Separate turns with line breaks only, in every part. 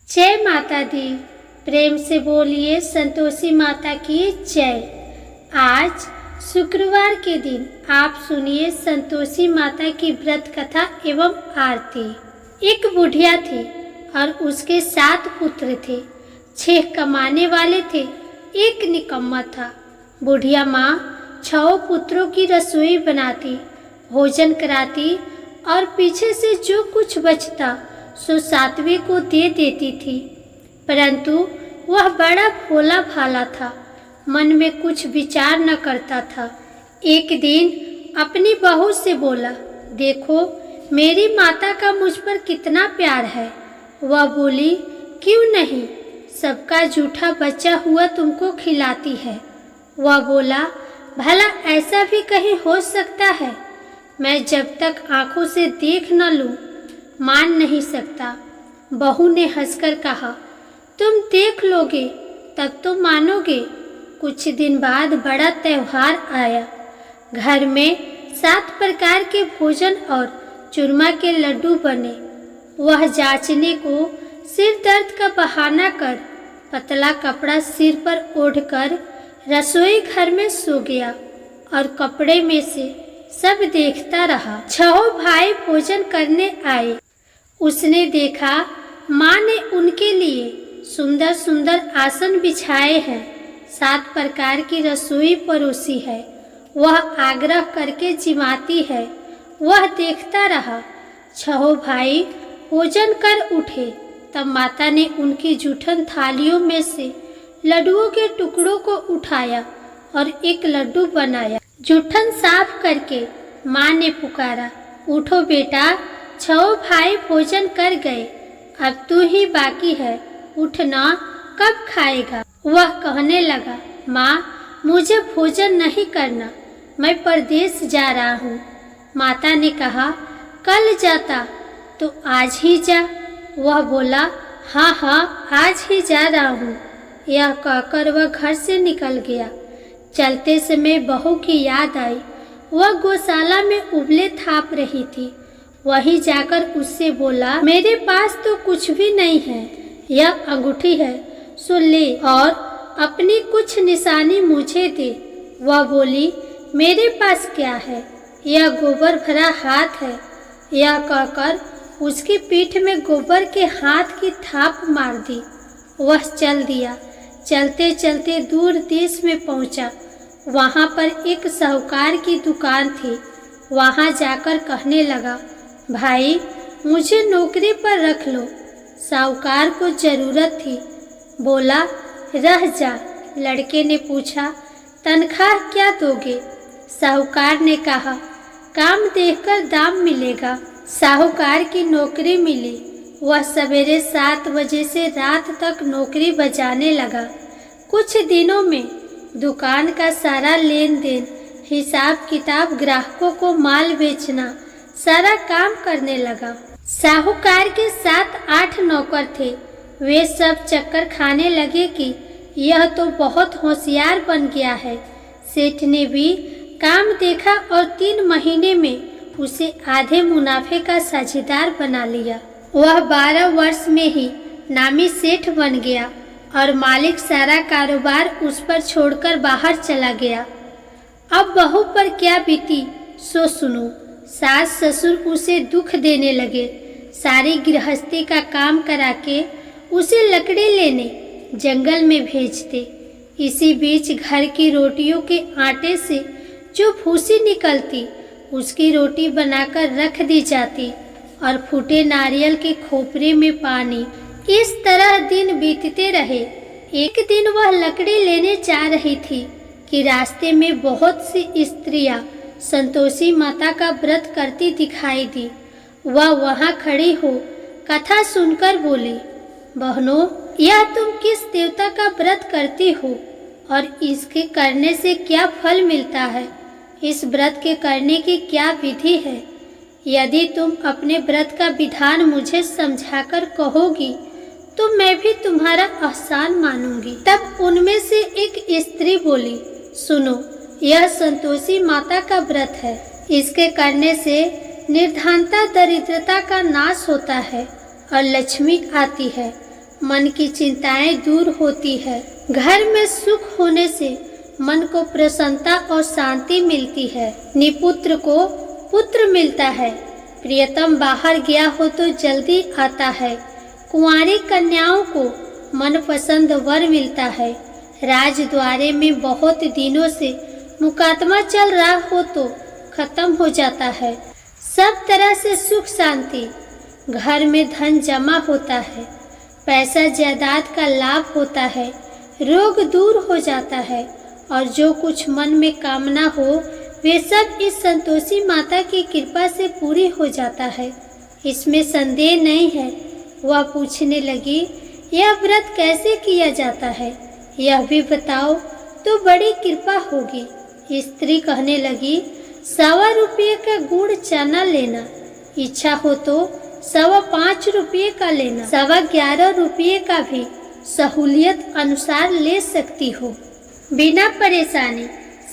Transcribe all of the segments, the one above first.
जय माता दी। प्रेम से बोलिए संतोषी माता की जय। आज शुक्रवार के दिन आप सुनिए संतोषी माता की व्रत कथा एवं आरती। एक बुढ़िया थी और उसके 7 पुत्र थे। 6 कमाने वाले थे, एक निकम्मा था। बुढ़िया माँ 6 पुत्रों की रसोई बनाती, भोजन कराती और पीछे से जो कुछ बचता सो 7वें को दे देती थी। परंतु वह बड़ा भोला भाला था, मन में कुछ विचार न करता था। एक दिन अपनी बहू से बोला, देखो मेरी माता का मुझ पर कितना प्यार है। वह बोली, क्यों नहीं, सबका जूठा बचा हुआ तुमको खिलाती है। वह बोला, भला ऐसा भी कहीं हो सकता है? मैं जब तक आंखों से देख न लूं मान नहीं सकता। बहू ने हंसकर कहा, तुम देख लोगे तब तो मानोगे। कुछ दिन बाद बड़ा त्योहार आया। घर में 7 प्रकार के भोजन और चूरमा के लड्डू बने। वह जांचने को सिर दर्द का बहाना कर पतला कपड़ा सिर पर ओढ़कर रसोई घर में सो गया और कपड़े में से सब देखता रहा। 6 भाई भोजन करने आए। उसने देखा माँ ने उनके लिए सुंदर सुंदर आसन बिछाए हैं, 7 प्रकार की रसोई परोसी है। वह आग्रह करके जिमाती है। वह देखता रहा। 6 भाई भोजन कर उठे तब माता ने उनकी जूठन थालियों में से लड्डुओं के टुकड़ों को उठाया और एक लड्डू बनाया। जूठन साफ करके माँ ने पुकारा, उठो बेटा, 6 भाई भोजन कर गए, अब तू ही बाकी है, उठना, कब खाएगा? वह कहने लगा, माँ मुझे भोजन नहीं करना, मैं परदेश जा रहा हूँ। माता ने कहा, कल जाता तो आज ही जा। वह बोला, हाँ हाँ आज ही जा रहा हूँ। यह कहकर वह घर से निकल गया। चलते समय बहू की याद आई। वह गौशाला में उबले थाप रही थी। वहीं जाकर उससे बोला, मेरे पास तो कुछ भी नहीं है, यह अंगूठी है, सो ले और अपनी कुछ निशानी मुझे दे। वह बोली, मेरे पास क्या है, यह गोबर भरा हाथ है। यह कहकर उसकी पीठ में गोबर के हाथ की थाप मार दी। वह चल दिया। चलते चलते दूर देश में पहुंचा। वहां पर एक साहूकार की दुकान थी। वहां जाकर कहने लगा, भाई मुझे नौकरी पर रख लो। साहूकार को जरूरत थी। बोला, रह जा। लड़के ने पूछा, तनख्वाह क्या दोगे? साहूकार ने कहा, काम देखकर दाम मिलेगा। साहूकार की नौकरी मिली। वह सवेरे 7 बजे से रात तक नौकरी बजाने लगा। कुछ दिनों में दुकान का सारा लेन देन, हिसाब किताब, ग्राहकों को माल बेचना, सारा काम करने लगा। साहूकार के 7-8 नौकर थे। वे सब चक्कर खाने लगे कि यह तो बहुत होशियार बन गया है। सेठ ने भी काम देखा और 3 महीने में उसे आधे मुनाफे का साझेदार बना लिया। वह 12 वर्ष में ही नामी सेठ बन गया और मालिक सारा कारोबार उस पर छोड़कर बाहर चला गया। अब बहू पर क्या बीती सो सुनो। सास ससुर उसे दुख देने लगे। सारी गृहस्थी का काम करा के उसे लकड़ी लेने जंगल में भेजते। इसी बीच घर की रोटियों के आटे से जो भूसी निकलती उसकी रोटी बनाकर रख दी जाती और फूटे नारियल के खोपरे में पानी। इस तरह दिन बीतते रहे। एक दिन वह लकड़ी लेने जा रही थी कि रास्ते में बहुत सी स्त्रियां संतोषी माता का व्रत करती दिखाई दी। वह वहां खड़ी हो कथा सुनकर बोली, बहनों, यह तुम किस देवता का व्रत करती हो और इसके करने से क्या फल मिलता है? इस व्रत के करने की क्या विधि है? यदि तुम अपने व्रत का विधान मुझे समझाकर कहोगी तो मैं भी तुम्हारा एहसान मानूंगी। तब उनमें से एक स्त्री बोली, सुनो, यह संतोषी माता का व्रत है। इसके करने से निर्धनता, दरिद्रता का नाश होता है और लक्ष्मी आती है। मन की चिंताएं दूर होती है। घर में सुख होने से मन को प्रसन्नता और शांति मिलती है। निपुत्र को पुत्र मिलता है। प्रियतम बाहर गया हो तो जल्दी आता है। कुंवारी कन्याओं को मनपसंद वर मिलता है। राजद्वारे में बहुत दिनों से मुकदमा चल रहा हो तो खत्म हो जाता है। सब तरह से सुख शांति, घर में धन जमा होता है। पैसा जायदाद का लाभ होता है। रोग दूर हो जाता है और जो कुछ मन में कामना हो वे सब इस संतोषी माता की कृपा से पूरी हो जाता है। इसमें संदेह नहीं है। वह पूछने लगी, यह व्रत कैसे किया जाता है, यह भी बताओ तो बड़ी कृपा होगी। स्त्री कहने लगी, 1.25 रुपये का गुड़ चना लेना, इच्छा हो तो 5.25 रुपये का लेना, 11.25 रुपये का भी सहूलियत अनुसार ले सकती हो। बिना परेशानी,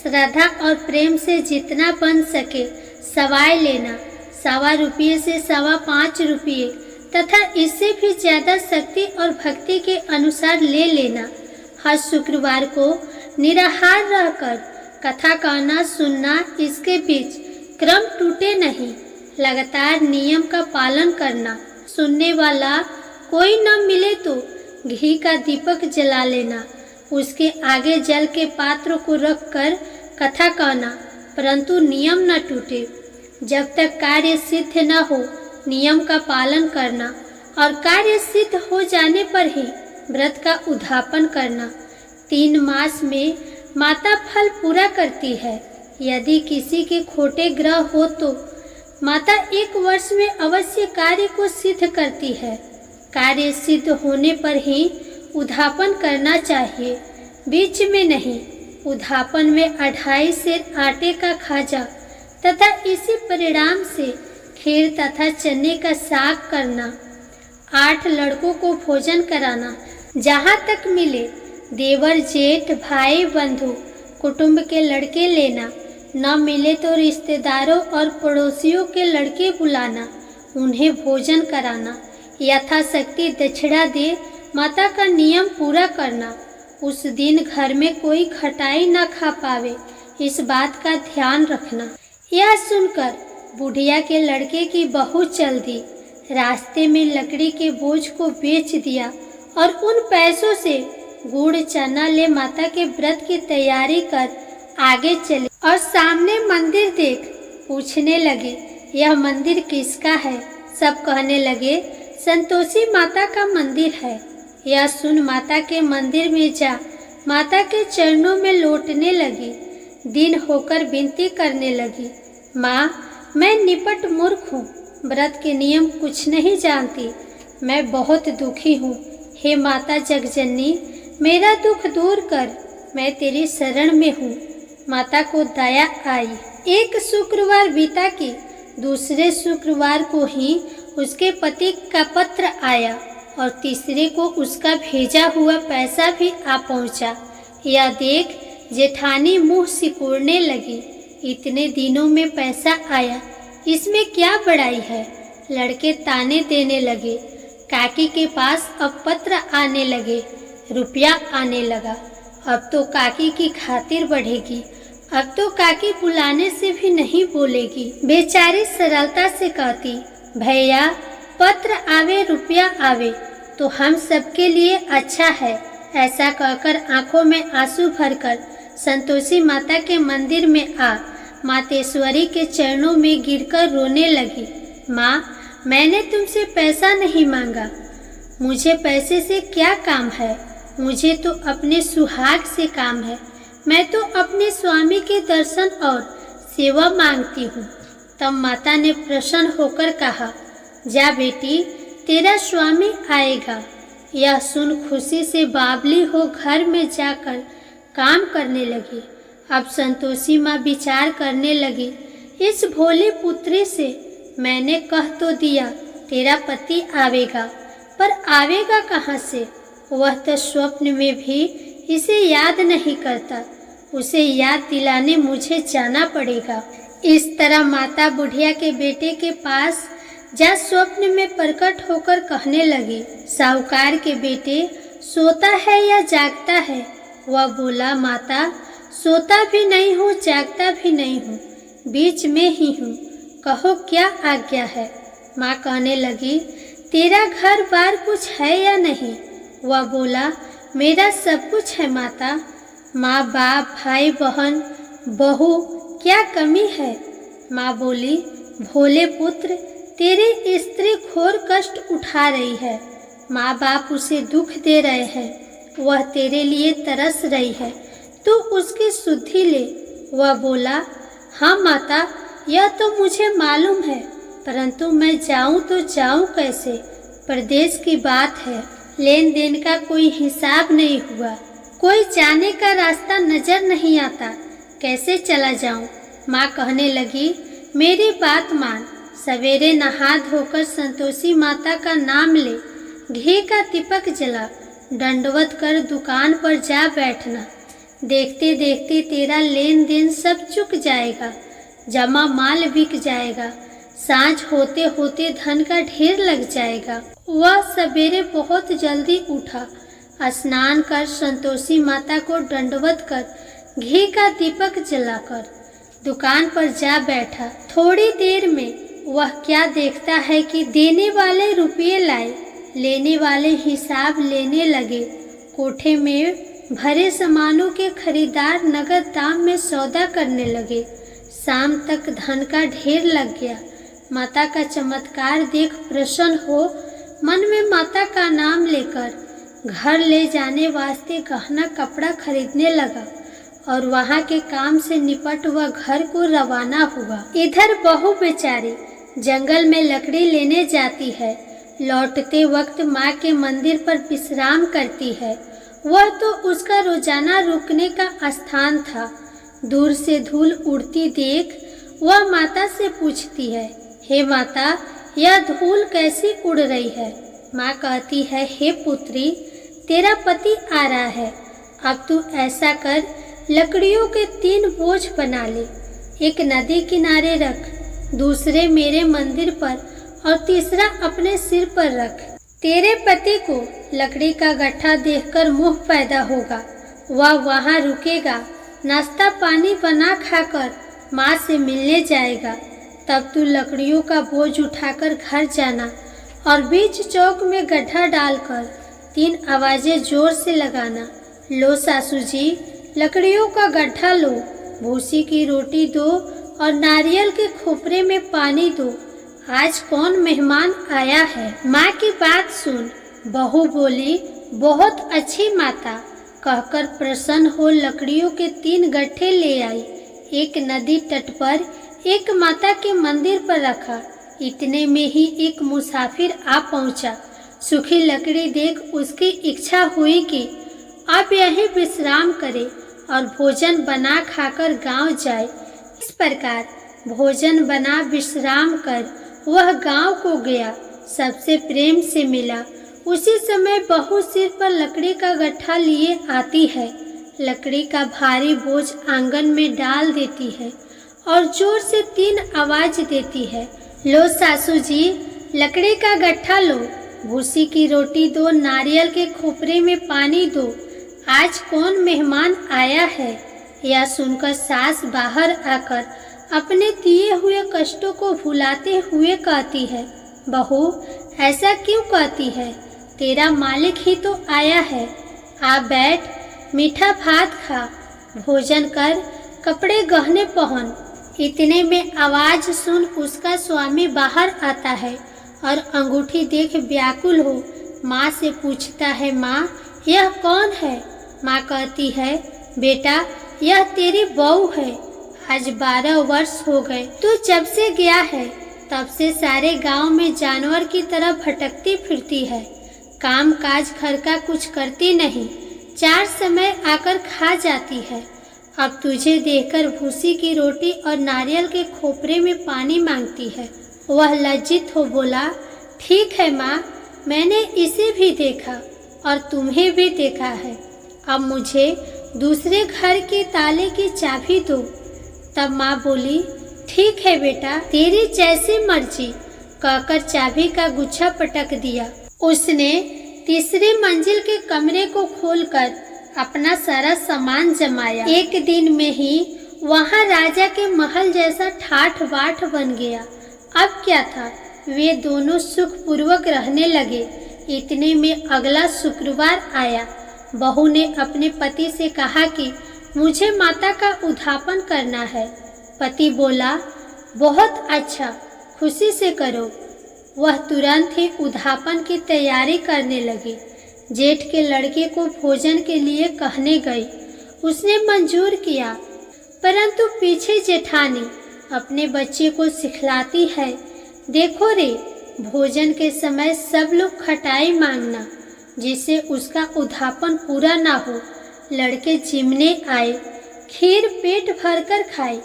श्रद्धा और प्रेम से जितना बन सके सवाई लेना। 1.25 रुपये से 5.25 रुपये तथा इससे भी ज्यादा शक्ति और भक्ति के अनुसार ले लेना। हर शुक्रवार को निराहार रहकर कथा कहना सुनना, इसके बीच क्रम टूटे नहीं। लगातार नियम का पालन करना। सुनने वाला कोई न मिले तो घी का दीपक जला लेना। उसके आगे जल के पात्र को रखकर कथा कहना, परंतु नियम न टूटे। जब तक कार्य सिद्ध न हो नियम का पालन करना और कार्य सिद्ध हो जाने पर ही व्रत का उद्यापन करना। 3 मास में माता फल पूरा करती है। यदि किसी के खोटे ग्रह हो तो माता 1 वर्ष में अवश्य कार्य को सिद्ध करती है। कार्य सिद्ध होने पर ही उद्यापन करना चाहिए, बीच में नहीं। उद्यापन में 2.5 सेर आटे का खाजा तथा इसी परिणाम से खीर तथा चने का साग करना। 8 लड़कों को भोजन कराना। जहाँ तक मिले देवर जेठ भाई बंधु कुटुंब के लड़के लेना। न मिले तो रिश्तेदारों और पड़ोसियों के लड़के बुलाना, उन्हें भोजन कराना। यथाशक्ति दक्षिणा दे माता का नियम पूरा करना। उस दिन घर में कोई खटाई न खा पावे, इस बात का ध्यान रखना। यह सुनकर बुढ़िया के लड़के की बहू चल दी। रास्ते में लकड़ी के बोझ को बेच दिया और उन पैसों से गुड़ चना ले माता के व्रत की तैयारी कर आगे चले और सामने मंदिर देख पूछने लगे, यह मंदिर किसका है? सब कहने लगे, संतोषी माता का मंदिर है। यह सुन माता के मंदिर में जा माता के चरणों में लौटने लगी। दिन होकर विनती करने लगी, माँ मैं निपट मूर्ख हूँ, व्रत के नियम कुछ नहीं जानती, मैं बहुत दुखी हूँ। हे माता जगजननी, मेरा दुख दूर कर, मैं तेरी शरण में हूँ। माता को दया आई। एक शुक्रवार बीता कि दूसरे शुक्रवार को ही उसके पति का पत्र आया और तीसरे को उसका भेजा हुआ पैसा भी आ पहुंचा। यह देख जेठानी मुंह सिकोड़ने लगी, इतने दिनों में पैसा आया, इसमें क्या बड़ाई है? लड़के ताने देने लगे। काकी के पास अब पत्र आने लगे, रुपया आने लगा। अब तो काकी की खातिर बढ़ेगी, अब तो काकी बुलाने से भी नहीं बोलेगी। बेचारी सरलता से कहती, भैया पत्र आवे रुपया आवे तो हम सबके लिए अच्छा है। ऐसा कहकर आंखों में आंसू भरकर संतोषी माता के मंदिर में आ मातेश्वरी के चरणों में गिरकर रोने लगी। माँ, मैंने तुमसे पैसा नहीं मांगा, मुझे पैसे से क्या काम है? मुझे तो अपने सुहाग से काम है। मैं तो अपने स्वामी के दर्शन और सेवा मांगती हूँ। तब माता ने प्रसन्न होकर कहा, जा बेटी, तेरा स्वामी आएगा। यह सुन खुशी से बावली हो घर में जाकर काम करने लगी। अब संतोषी माँ विचार करने लगी, इस भोली पुत्री से मैंने कह तो दिया तेरा पति आवेगा, पर आवेगा कहाँ से? वह तो स्वप्न में भी इसे याद नहीं करता, उसे याद दिलाने मुझे जाना पड़ेगा। इस तरह माता बुढ़िया के बेटे के पास जा स्वप्न में प्रकट होकर कहने लगी, साहूकार के बेटे सोता है या जागता है? वह बोला, माता सोता भी नहीं हूँ, जागता भी नहीं हूँ, बीच में ही हूँ, कहो क्या आज्ञा है? माँ कहने लगी, तेरा घर बार कुछ है या नहीं? वह बोला, मेरा सब कुछ है माता, माँ बाप भाई बहन बहू, क्या कमी है? माँ बोली, भोले पुत्र, तेरी स्त्री घोर कष्ट उठा रही है, माँ बाप उसे दुख दे रहे हैं, वह तेरे लिए तरस रही है, तू उसकी सुधि ले। वह बोला, हाँ माता, यह तो मुझे मालूम है, परंतु मैं जाऊं तो जाऊं कैसे? परदेश की बात है, लेन देन का कोई हिसाब नहीं हुआ, कोई जाने का रास्ता नजर नहीं आता, कैसे चला जाऊं? माँ कहने लगी, मेरी बात मान, सवेरे नहा धोकर संतोषी माता का नाम ले, घी का दीपक जला, दंडवत कर दुकान पर जा बैठना, देखते देखते तेरा लेन देन सब चुक जाएगा, जमा माल बिक जाएगा, सांझ होते होते धन का ढेर लग जाएगा। वह सवेरे बहुत जल्दी उठा, स्नान कर संतोषी माता को दंडवत कर घी का दीपक जलाकर दुकान पर जा बैठा। थोड़ी देर में वह क्या देखता है कि देने वाले रुपये लाए, लेने वाले हिसाब लेने लगे। कोठे में भरे सामानों के खरीदार नगद दाम में सौदा करने लगे। शाम तक धन का ढेर लग गया। माता का चमत्कार देख प्रसन्न हो मन में माता का नाम लेकर घर ले जाने वास्ते गहना कपड़ा खरीदने लगा और वहाँ के काम से निपट वह घर को रवाना हुआ। इधर बहू बेचारी जंगल में लकड़ी लेने जाती है। लौटते वक्त माँ के मंदिर पर विश्राम करती है। वह तो उसका रोजाना रुकने का स्थान था। दूर से धूल उड़ती देख वह माता से पूछती है, हे माता, यह धूल कैसी उड़ रही है? माँ कहती है, हे पुत्री, तेरा पति आ रहा है। अब तू ऐसा कर, लकड़ियों के 3 बोझ बना ले, एक नदी किनारे रख, दूसरे मेरे मंदिर पर और तीसरा अपने सिर पर रख। तेरे पति को लकड़ी का गट्ठा देखकर मोह पैदा होगा। वह वहाँ रुकेगा, नाश्ता पानी बना खाकर माँ से मिलने जाएगा। तब तू लकड़ियों का बोझ उठाकर घर जाना और बीच चौक में गड्ढा डालकर 3 आवाजें जोर से लगाना, लो सासू जी, लकड़ियों का गड्ढा लो, भूसी की रोटी दो और नारियल के खोपरे में पानी दो। आज कौन मेहमान आया है? माँ की बात सुन बहू बोली, बहुत अच्छी माता, कहकर प्रसन्न हो लकड़ियों के 3 गट्ठे ले आई। एक नदी तट पर, एक माता के मंदिर पर रखा। इतने में ही एक मुसाफिर आ पहुंचा। सूखी लकड़ी देख उसकी इच्छा हुई कि अब यहीं विश्राम करे और भोजन बना खाकर गांव जाए। इस प्रकार भोजन बना विश्राम कर वह गांव को गया, सबसे प्रेम से मिला। उसी समय बहू सिर पर लकड़ी का गट्ठा लिए आती है। लकड़ी का भारी बोझ आंगन में डाल देती है और जोर से 3 आवाज देती है, लो सासू जी, लकड़ी का गट्ठा लो, भूसी की रोटी दो, नारियल के खोपरे में पानी दो। आज कौन मेहमान आया है? यह सुनकर सास बाहर आकर अपने दिए हुए कष्टों को भुलाते हुए कहती है, बहू ऐसा क्यों कहती है? तेरा मालिक ही तो आया है। आ बैठ, मीठा भात खा, भोजन कर, कपड़े गहने पहन। इतने में आवाज सुन उसका स्वामी बाहर आता है और अंगूठी देख व्याकुल हो माँ से पूछता है, माँ यह कौन है? माँ कहती है, बेटा यह तेरी बहू है। आज 12 वर्ष हो गए तू जब से गया है, तब से सारे गांव में जानवर की तरह भटकती फिरती है। काम काज घर का कुछ करती नहीं, 4 समय आकर खा जाती है। अब तुझे देखकर भूसी की रोटी और नारियल के खोपरे में पानी मांगती है। वह लज्जित हो बोला, ठीक है माँ, मैंने इसे भी देखा और तुम्हें भी देखा है। अब मुझे दूसरे घर के ताले की चाबी दो। तब माँ बोली, ठीक है बेटा, तेरी जैसी मर्जी, कहकर चाबी का गुच्छा पटक दिया। उसने तीसरी मंजिल के कमरे को खोलकर अपना सारा सामान जमाया। एक दिन में ही वहां राजा के महल जैसा ठाठ बाट बन गया। अब क्या था, वे दोनों सुखपूर्वक रहने लगे। इतने में अगला शुक्रवार आया। बहू ने अपने पति से कहा कि मुझे माता का उद्यापन करना है। पति बोला, बहुत अच्छा, खुशी से करो। वह तुरंत ही उद्यापन की तैयारी करने लगी। जेठ के लड़के को भोजन के लिए कहने गई। उसने मंजूर किया, परंतु पीछे जेठानी अपने बच्चे को सिखलाती है, देखो रे, भोजन के समय सब लोग खटाई मांगना, जिससे उसका उद्यापन पूरा ना हो। लड़के जिमने आए, खीर पेट भरकर खाई,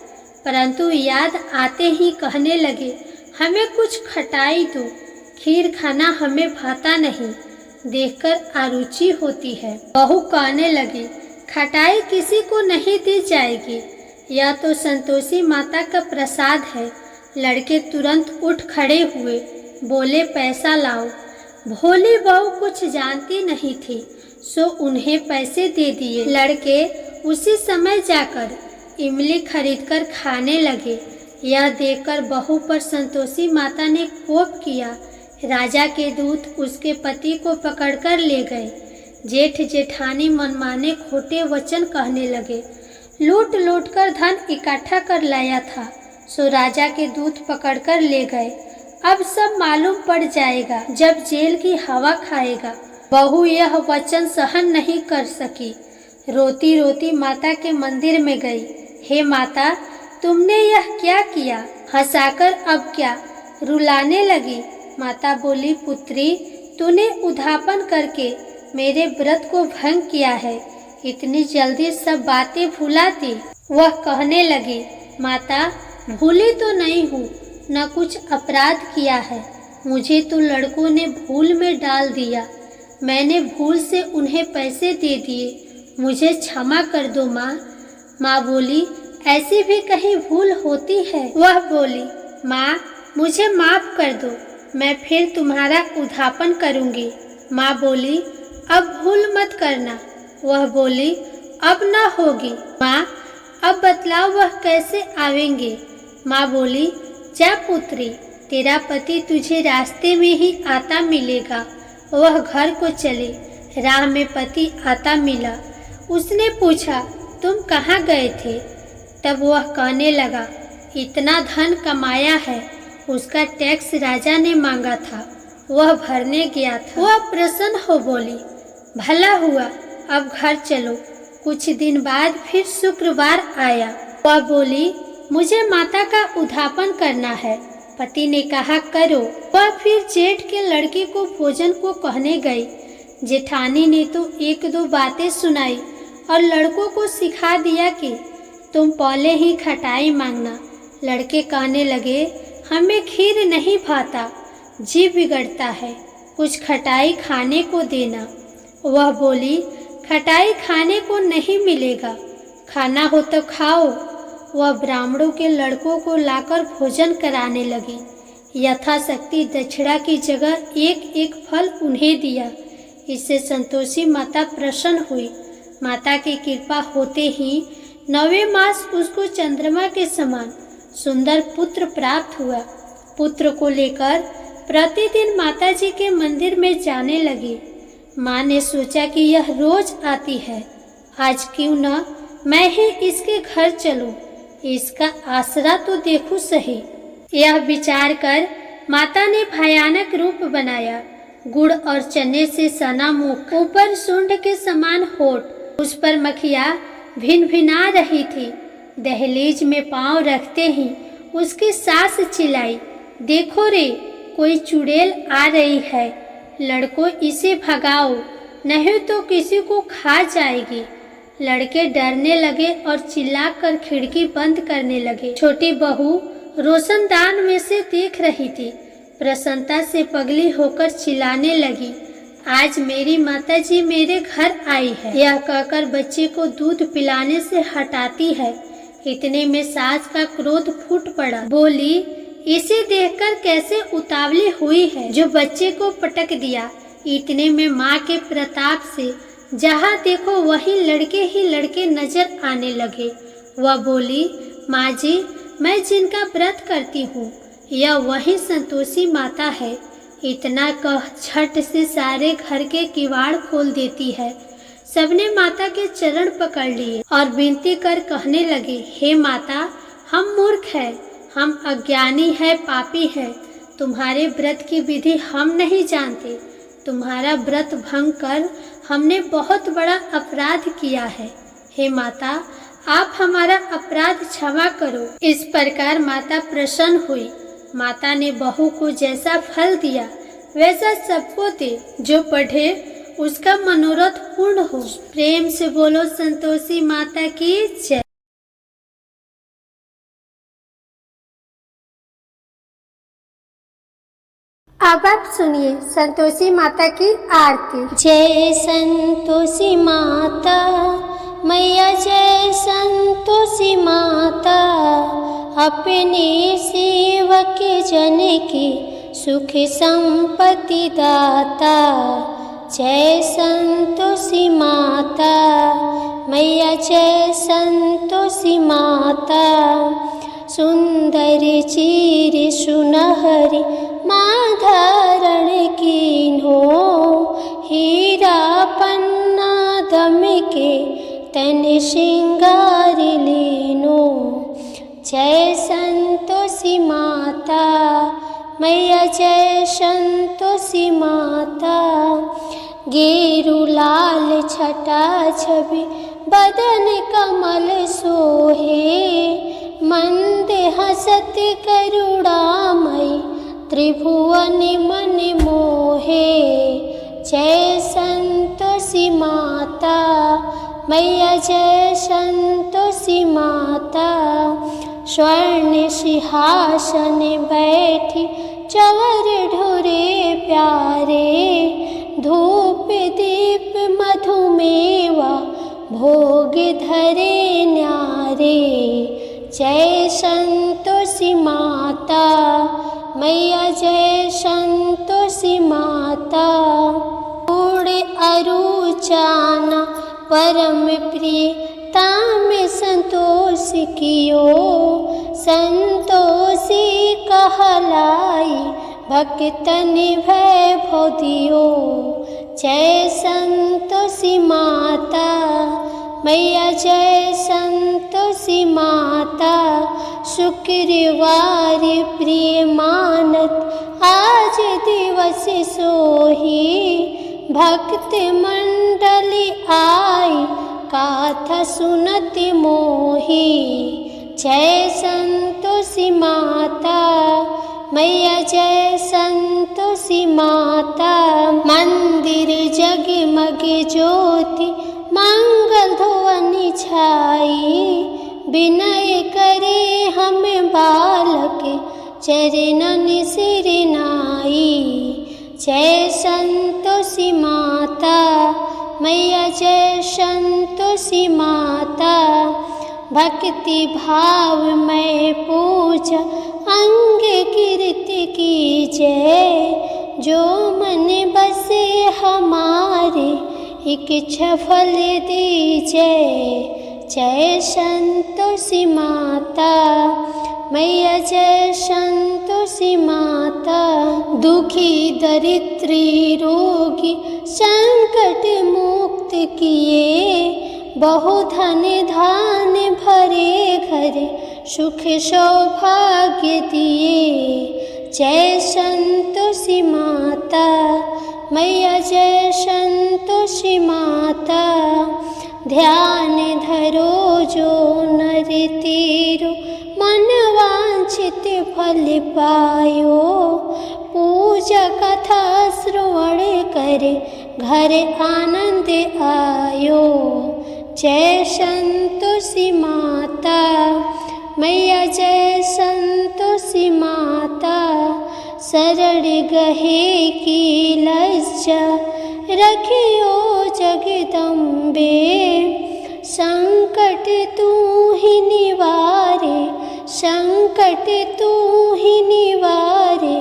परंतु याद आते ही कहने लगे, हमें कुछ खटाई दो, खीर खाना हमें भाता नहीं, देखकर अरुचि होती है। बहू कहने लगी, खटाई किसी को नहीं दी जाएगी, यह तो संतोषी माता का प्रसाद है। लड़के तुरंत उठ खड़े हुए, बोले, पैसा लाओ। भोली बहू कुछ जानती नहीं थी, सो उन्हें पैसे दे दिए। लड़के उसी समय जाकर इमली खरीदकर खाने लगे। यह देखकर बहू पर संतोषी माता ने कोप किया। राजा के दूत उसके पति को पकड़कर ले गए। जेठ जेठानी मनमाने खोटे वचन कहने लगे। लूट लूट कर धन इकट्ठा कर लाया था, सो राजा के दूत पकड़कर ले गए। अब सब मालूम पड़ जाएगा जब जेल की हवा खाएगा। बहू यह वचन सहन नहीं कर सकी। रोती रोती माता के मंदिर में गई। हे माता, तुमने यह क्या किया? हंसाकर अब क्या रुलाने लगी। माता बोली, पुत्री, तूने उद्यापन करके मेरे व्रत को भंग किया है, इतनी जल्दी सब बातें भुलाती। वह कहने लगी, माता, भूली तो नहीं हूँ, न कुछ अपराध किया है, मुझे तो लड़कों ने भूल में डाल दिया, मैंने भूल से उन्हें पैसे दे दिए, मुझे क्षमा कर दो माँ। माँ बोली, ऐसी भी कहीं भूल होती है? वह बोली, माँ, मुझे माफ कर दो, मैं फिर तुम्हारा उद्यापन करूँगी। माँ बोली, अब भूल मत करना। वह बोली, अब ना होगी। माँ, अब बतलाओ वह कैसे आवेंगे? माँ बोली, जा पुत्री, तेरा पति तुझे रास्ते में ही आता मिलेगा। वह घर को चले। राह में पति आता मिला। उसने पूछा, तुम कहाँ गए थे? तब वह कहने लगा, इतना धन कमाया है, उसका टैक्स राजा ने मांगा था, वह भरने गया था। वह प्रसन्न हो बोली, भला हुआ, अब घर चलो। कुछ दिन बाद फिर शुक्रवार आया। वह बोली, मुझे माता का उद्यापन करना है। पति ने कहा, करो। वह फिर जेठ के लड़के को भोजन को कहने गई। जेठानी ने तो एक दो बातें सुनाई और लड़कों को सिखा दिया कि तुम पहले ही खटाई मांगना। लड़के कहने लगे, हमें खीर नहीं भाता, जी बिगड़ता है, कुछ खटाई खाने को देना। वह बोली, खटाई खाने को नहीं मिलेगा, खाना हो तो खाओ। वह ब्राह्मणों के लड़कों को लाकर भोजन कराने लगी। यथाशक्ति दक्षिणा की जगह एक एक फल उन्हें दिया। इससे संतोषी माता प्रसन्न हुई। माता की कृपा होते ही 9वें मास उसको चंद्रमा के समान सुंदर पुत्र प्राप्त हुआ। पुत्र को लेकर प्रतिदिन माताजी के मंदिर में जाने लगी। माँ ने सोचा कि यह रोज आती है, आज क्यों न मैं ही इसके घर चलूं, इसका आसरा तो देखूं सही। यह विचार कर माता ने भयानक रूप बनाया। गुड़ और चने से सना मुख, ऊपर सूंड के समान होठ, उस पर मखिया भिन भिना रही थी। दहलीज में पांव रखते ही उसकी सास चिल्लाई, देखो रे, कोई चुड़ैल आ रही है, लड़कों इसे भगाओ, नहीं तो किसी को खा जाएगी। लड़के डरने लगे और चिल्लाकर खिड़की बंद करने लगे। छोटी बहू रोशनदान में से देख रही थी। प्रसन्नता से पगली होकर चिल्लाने लगी, आज मेरी माताजी मेरे घर आई है। यह कहकर बच्चे को दूध पिलाने से हटाती है। इतने में सास का क्रोध फूट पड़ा। बोली, इसे देखकर कैसे उतावली हुई है जो बच्चे को पटक दिया। इतने में माँ के प्रताप से जहाँ देखो वही लड़के ही लड़के नजर आने लगे। वह बोली, माँ जी, मैं जिनका व्रत करती हूँ यह वही संतोषी माता है। इतना कह झट से सारे घर के किवाड़ खोल देती है। सबने माता के चरण पकड़ लिए और विनती कर कहने लगे, हे माता, हम मूर्ख हैं, हम अज्ञानी है, पापी हैं। तुम्हारे व्रत की विधि हम नहीं जानते। तुम्हारा व्रत भंग कर हमने बहुत बड़ा अपराध किया है। हे माता, आप हमारा अपराध क्षमा करो। इस प्रकार माता प्रसन्न हुई। माता ने बहू को जैसा फल दिया वैसा सबको दे। जो पढ़े उसका मनोरथ पूर्ण हो। प्रेम से बोलो संतोषी माता की जय। अब आप सुनिए संतोषी माता की आरती। जय संतोषी माता मैया, जय संतोषी माता, अपने सेवक जन की सुख संपत्ति दाता। जय संतोषी माता मैया, जय संतोषी माता, सुंदर चीर सुनहरी माँ धारण कीन्हो, हीरा पन्ना दम के तन श्रृंगार लीनो। जय संतोषी माता मैया, जय संतोषी माता, गेरु लाल छटा छवि बदन कमल सोहे, मंद हसत करुणामयी त्रिभुवन मन मोहे। जय संतोषी माता मैया, जय संतोषी माता, स्वर्ण सिंहासन बैठी चवर ढोरे प्यारे, धूप दीप मधुमेवा भोग धरे न्यारे। जय संतोषी माता मैया, जय संतोषी माता, उड़े अरुचाना परम प्रिय ताम संतोष कियो, संतोषी कहलाई भक्तन वैभव दियो। जय संतोषी माता मैया, जय संतोषी माता, शुक्रवार प्रिय मानत आज दिवस सोही, भक्त मंडली आई गाथा सुनत मोही। जय संतोषी माता मैया, जय संतोषी माता, मंदिर जगमग ज्योति मंगल ध्वनि छाई, विनय करे हम बालक चरणन सिर नाई। जय संतोषी माता मैया, जय संतोषी माता, भक्ति भाव में पूजा अंग कीर्ति की जय, जो मन बसे हमारे इच्छा फल दीजय। जय संतोषी माता मैया, जय संतोषी माता, दुखी दरिद्री रोगी संकट मुक्त किए, बहु धन धान भरे घरे सुख सौभाग्य दिए। जय संतोषी माता मैया, जय संतोषी माता, ध्यान धरो जो नर तेरो मन वांछित फल पायो, पूजा कथा श्रवण करे घर आनंद आयो। जय संतोषी माता मैया, जय संतोषी माता, शरण गहे की लज्जा रखियो जगदम्बे, संकट तू ही निवारे संकट संकट तू ही निवारे,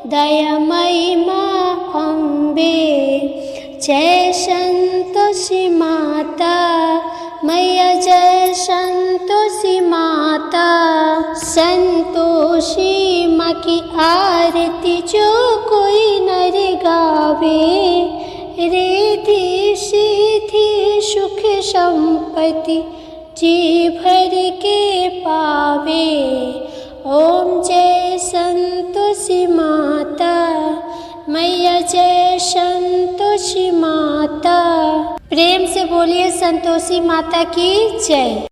दयामयी माँ अम्बे। जय संतोषी माता मैया, जय संतोषी माता। संतोषी माँ की आरती जो कोई नर गावे, रिद्धि सिद्धि सुख संपत्ति जी भर के पावे। ओम जय संतोषी माता मैया, जय संतोषी माता। प्रेम से बोलिए संतोषी माता की जय।